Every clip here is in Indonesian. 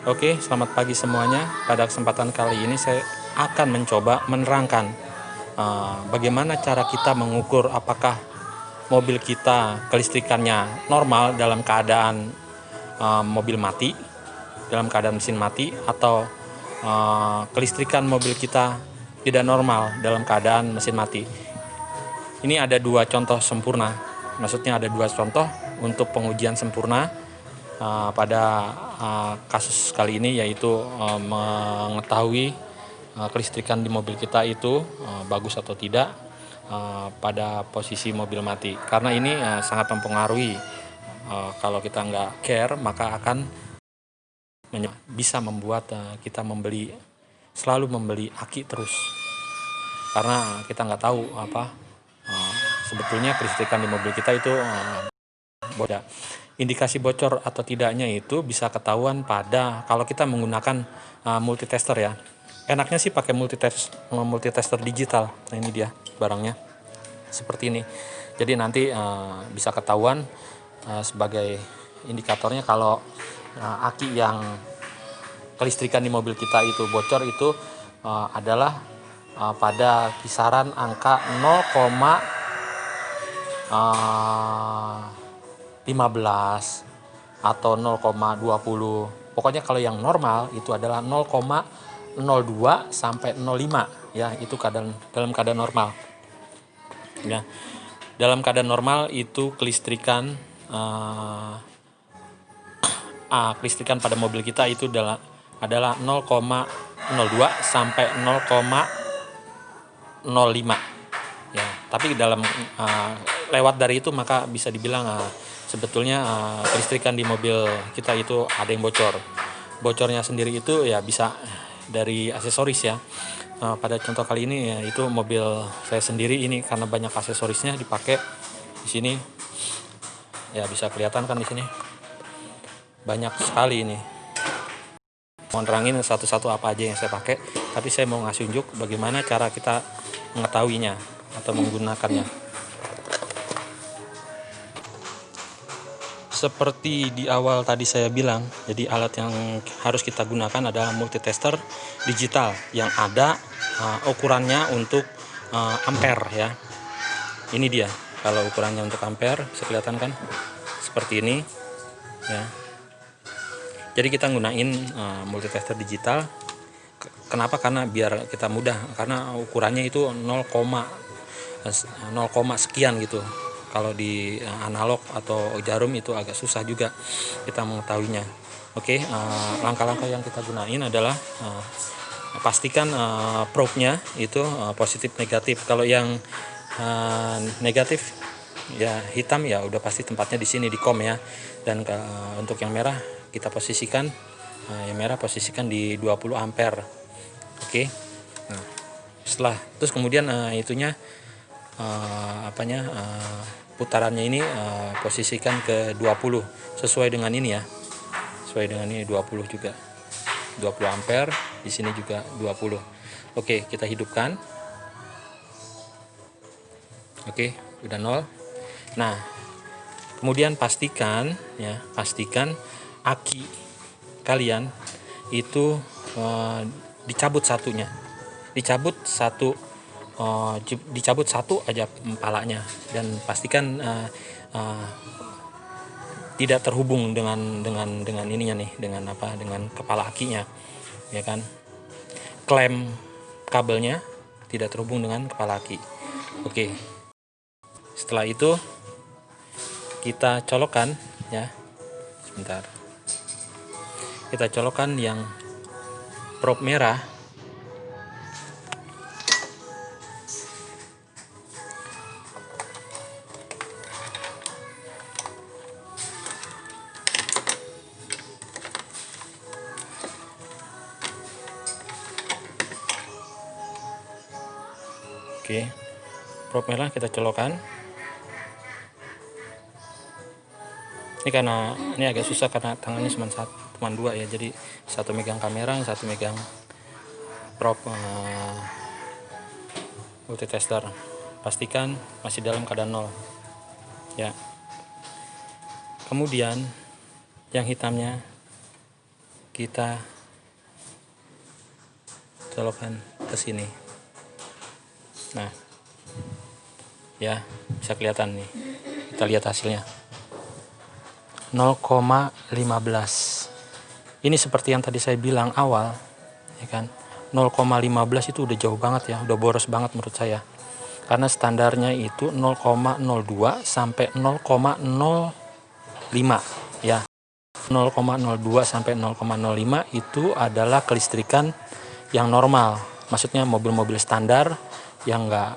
Oke, selamat pagi semuanya. Pada kesempatan kali ini saya akan mencoba menerangkan bagaimana cara kita mengukur apakah mobil kita kelistrikannya normal dalam keadaan mobil mati, dalam keadaan mesin mati, atau kelistrikan mobil kita tidak normal dalam keadaan mesin mati. Ini ada dua contoh sempurna, maksudnya ada dua contoh untuk pengujian sempurna pada kasus kali ini, yaitu mengetahui kelistrikan di mobil kita itu bagus atau tidak pada posisi mobil mati. Karena ini sangat mempengaruhi, kalau kita nggak care maka akan bisa membuat kita selalu membeli aki terus, karena kita nggak tahu sebetulnya kelistrikan di mobil kita itu bocor. Indikasi bocor atau tidaknya itu bisa ketahuan kalau kita menggunakan multitester ya. Enaknya sih pakai multitester digital. Nah, ini dia barangnya seperti ini. Jadi nanti bisa ketahuan sebagai indikatornya kalau aki yang kelistrikan di mobil kita itu bocor itu adalah pada kisaran angka 0,15 atau 0,20. Pokoknya kalau yang normal itu adalah 0,02 sampai 0,5 ya, itu dalam keadaan normal. Ya. Dalam keadaan normal itu kelistrikan pada mobil kita itu adalah 0,02 sampai 0,05 ya. Tapi dalam lewat dari itu maka bisa dibilang sebetulnya kelistrikan di mobil kita itu ada yang bocor. Bocornya sendiri itu ya bisa dari aksesoris ya. Pada contoh kali ini ya, itu mobil saya sendiri ini karena banyak aksesorisnya dipakai di sini. Ya bisa kelihatan kan di sini. Banyak sekali ini. Mau nerangin satu-satu apa aja yang saya pakai, tapi saya mau ngasih unjuk bagaimana cara kita mengetahuinya atau menggunakannya. Seperti di awal tadi saya bilang, jadi alat yang harus kita gunakan adalah multitester digital yang ada ukurannya untuk ampere ya. Ini dia kalau ukurannya untuk ampere, bisa kelihatan kan? Seperti ini ya. Jadi kita gunain multitester digital. Kenapa? Karena biar kita mudah, karena ukurannya itu 0, sekian gitu. Kalau di analog atau jarum itu agak susah juga kita mengetahuinya. Oke, langkah-langkah yang kita gunain adalah pastikan probe-nya itu positif negatif. Kalau yang negatif ya hitam ya udah pasti tempatnya di sini di kom ya. Dan untuk yang merah kita posisikan yang merah posisikan di 20 ampere. Oke. Nah, terus kemudian putarannya ini posisikan ke 20 sesuai dengan ini ya. Sesuai dengan ini 20 juga. 20 ampere, di sini juga 20. Oke, kita hidupkan. Oke, udah 0. Nah, kemudian pastikan aki kalian itu dicabut satunya. Dicabut satu aja palanya, dan pastikan tidak terhubung dengan ininya nih, dengan kepala akinya ya kan. Klem kabelnya tidak terhubung dengan kepala aki. Oke. Setelah itu kita colokkan ya. Sebentar. Kita colokkan yang probe merah. Oke, probe merah kita colokkan. Ini karena ini agak susah karena tangannya cuma dua ya, jadi satu megang kamera, satu megang probe multitester. Pastikan masih dalam keadaan 0 ya. Kemudian yang hitamnya kita colokkan ke sini. Nah, ya bisa kelihatan nih, kita lihat hasilnya 0,15. Ini seperti yang tadi saya bilang awal, ya kan, 0,15 itu udah jauh banget ya, udah boros banget menurut saya, karena standarnya itu 0,02 sampai 0,05 ya. 0,02 sampai 0,05 itu adalah kelistrikan yang normal, maksudnya mobil-mobil standar yang enggak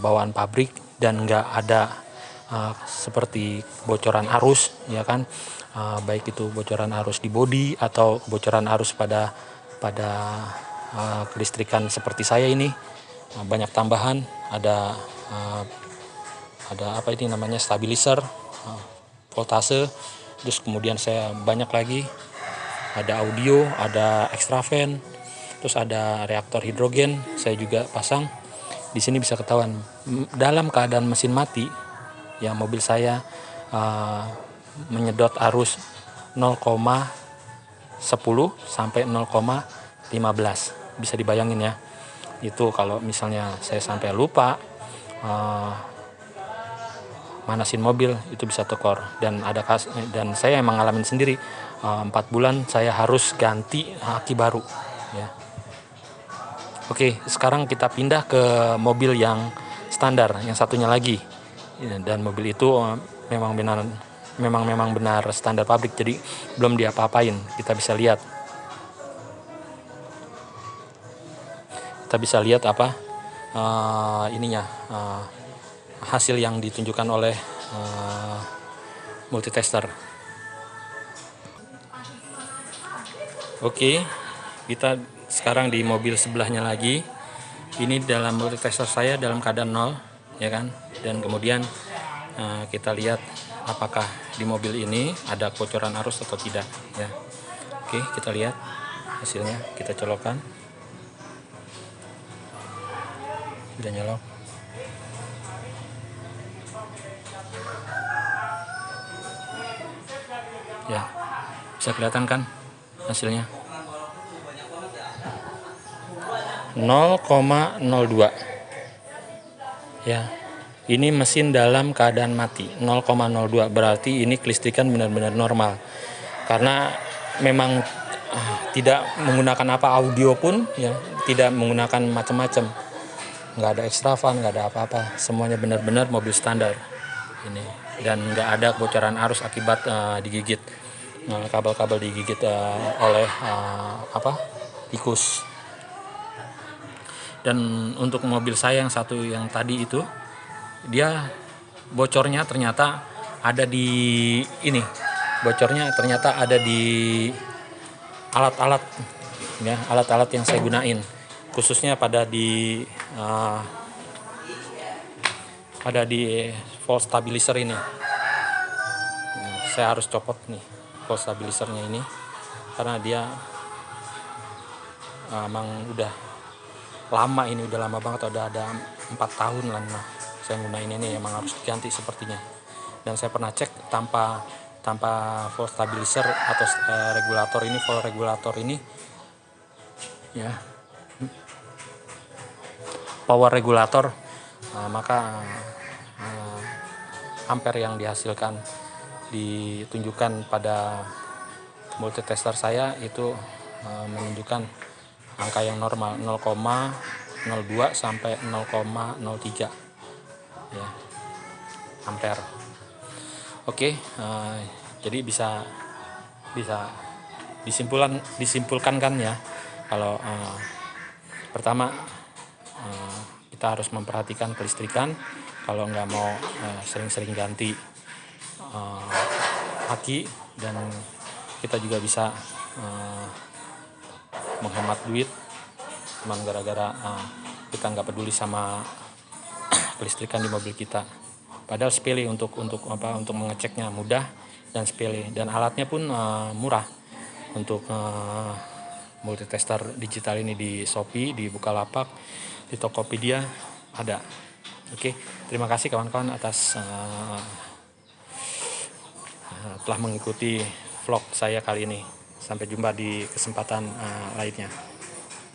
bawaan pabrik dan enggak ada seperti bocoran arus, ya kan, baik itu bocoran arus di bodi atau bocoran arus pada kelistrikan seperti saya ini. Banyak tambahan, ada apa ini namanya, stabilizer, voltase, terus kemudian saya banyak lagi, ada audio, ada extra fan, terus ada reaktor hidrogen saya juga pasang. Di sini bisa ketahuan dalam keadaan mesin mati ya, mobil saya menyedot arus 0,10 sampai 0,15. Bisa dibayangin ya, itu kalau misalnya saya sampai lupa manasin mobil, itu bisa tekor. Dan saya emang ngalamin sendiri, 4 bulan saya harus ganti aki baru ya. Oke, sekarang kita pindah ke mobil yang standar, yang satunya lagi. Dan mobil itu memang benar standar pabrik, jadi belum diapa-apain. Kita bisa lihat apa ininya, hasil yang ditunjukkan oleh multitester. Oke, kita sekarang di mobil sebelahnya lagi. Ini dalam multitester saya dalam keadaan 0, ya kan. Dan kemudian kita lihat apakah di mobil ini ada kebocoran arus atau tidak ya. Oke, kita lihat hasilnya, kita colokkan. Sudah nyolok. Ya, bisa kelihatan kan hasilnya 0,02 ya. Ini mesin dalam keadaan mati 0,02, berarti ini kelistrikan benar-benar normal, karena memang tidak menggunakan audio pun ya, tidak menggunakan macam-macam, nggak ada extra fan, nggak ada apa-apa, semuanya benar-benar mobil standar ini. Dan nggak ada kebocoran arus akibat digigit kabel-kabel, digigit oleh tikus. Dan untuk mobil saya yang satu yang tadi itu, dia bocornya ternyata ada di ini, alat-alat ya, alat-alat yang saya gunain, khususnya pada di volt stabilizer ini. Saya harus copot nih volt stabilizernya ini, karena dia emang udah lama, ini udah lama banget, udah ada 4 tahun lah saya gunain ini, emang harus diganti sepertinya. Dan saya pernah cek tanpa volt stabilizer atau volt regulator ini ya, power regulator, maka ampere yang dihasilkan ditunjukkan pada multitester saya itu menunjukkan angka yang normal 0,02 sampai 0,03 ya ampere. Oke, jadi bisa disimpulkan kan ya, kalau pertama kita harus memperhatikan kelistrikan, kalau nggak mau sering-sering ganti aki, dan kita juga bisa menghemat duit cuman gara-gara kita nggak peduli sama kelistrikan di mobil kita. Padahal sepele, untuk mengeceknya mudah dan sepele, dan alatnya pun murah. Untuk multitester digital ini di Shopee, di Bukalapak, di Tokopedia ada. Oke, terima kasih kawan-kawan atas telah mengikuti vlog saya kali ini. Sampai jumpa di kesempatan lainnya.